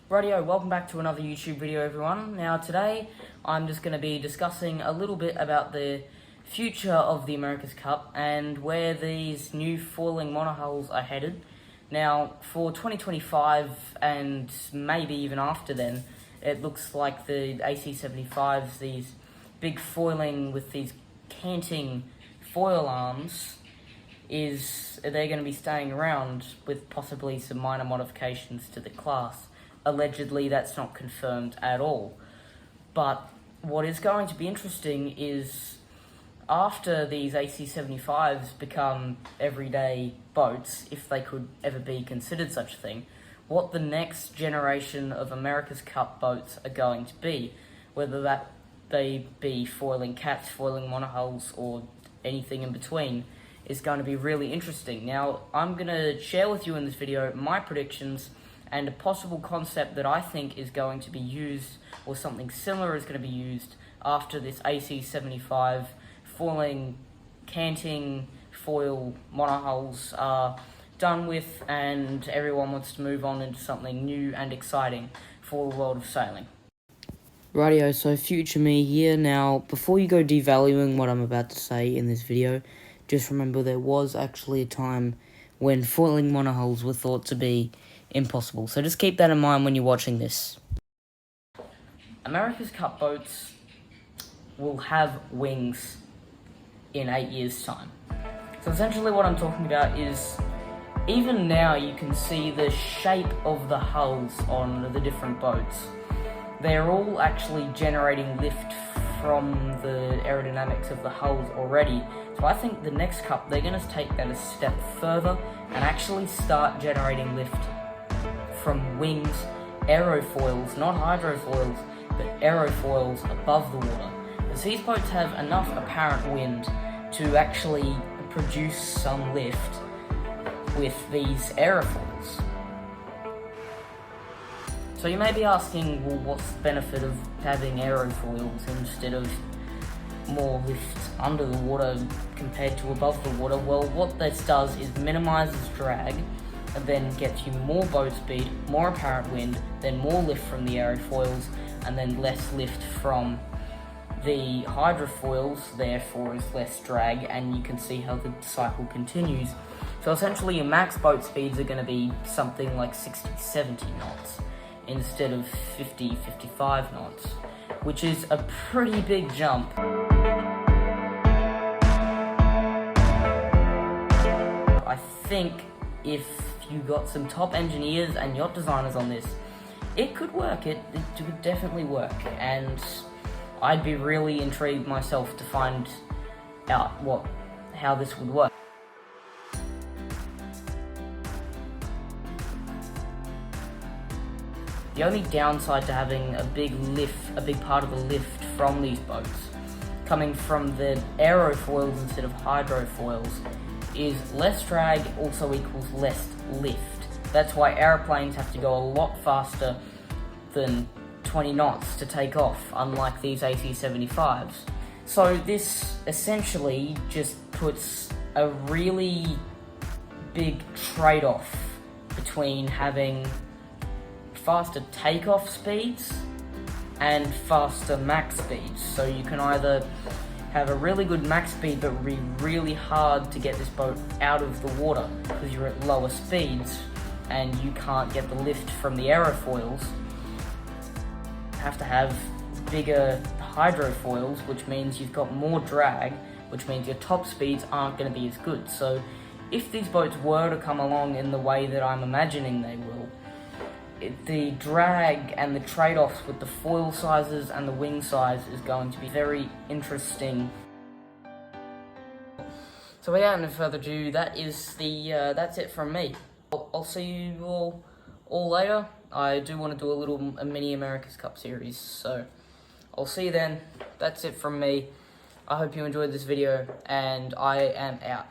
Radio, welcome back to another YouTube video, everyone. Now today I'm just going to be discussing a little bit about the future of the America's Cup and where these new foiling monohulls are headed. Now for 2025 and maybe even after then, it looks like the AC-75s, these big foiling with these canting foil arms, they're going to be staying around with possibly some minor modifications to the class. Allegedly, that's not confirmed at all. But what is going to be interesting is after these AC-75s become everyday boats, if they could ever be considered such a thing, what the next generation of America's Cup boats are going to be, whether that they be foiling cats, foiling monohulls, or anything in between, is going to be really interesting. Now, I'm going to share with you in this video my predictions and a possible concept that I think is going to be used, or something similar is going to be used, after this AC-75 foiling, canting, foil monohulls are done with and everyone wants to move on into something new and exciting for the world of sailing. Rightio, so future me here. Now, before you go devaluing what I'm about to say in this video, just remember there was actually a time when foiling monohulls were thought to be impossible. So just keep that in mind when you're watching this. America's Cup boats will have wings in 8 years' time. So essentially what I'm talking about is, even now you can see the shape of the hulls on the different boats. They're all actually generating lift from the aerodynamics of the hulls already. So I think the next cup, they're going to take that a step further and actually start generating lift from wings, aerofoils, not hydrofoils, but aerofoils above the water. Because these boats have enough apparent wind to actually produce some lift with these aerofoils. So you may be asking, well, what's the benefit of having aerofoils instead of more lift under the water compared to above the water? Well, what this does is minimizes drag, and then gets you more boat speed, more apparent wind, then more lift from the aerofoils, and then less lift from the hydrofoils, therefore is less drag, and you can see how the cycle continues. So essentially your max boat speeds are going to be something like 60-70 knots instead of 50-55 knots, which is a pretty big jump. I think if you got some top engineers and yacht designers on this, it could work. It could definitely work, and I'd be really intrigued myself to find out how this would work. The only downside to having a big part of the lift from these boats coming from the aerofoils instead of hydrofoils is less drag also equals less lift. That's why airplanes have to go a lot faster than 20 knots to take off, unlike these AC-75s. So this essentially just puts a really big trade-off between having faster takeoff speeds and faster max speeds. So you can either have a really good max speed but be really hard to get this boat out of the water because you're at lower speeds and you can't get the lift from the aerofoils. You have to have bigger hydrofoils, which means you've got more drag, which means your top speeds aren't going to be as good. So if these boats were to come along in the way that I'm imagining they will, the drag and the trade-offs with the foil sizes and the wing size is going to be very interesting. So without any further ado, that's it from me. I'll see you all later. I do want to do a mini America's Cup series, so I'll see you then. That's it from me. I hope you enjoyed this video, and I am out.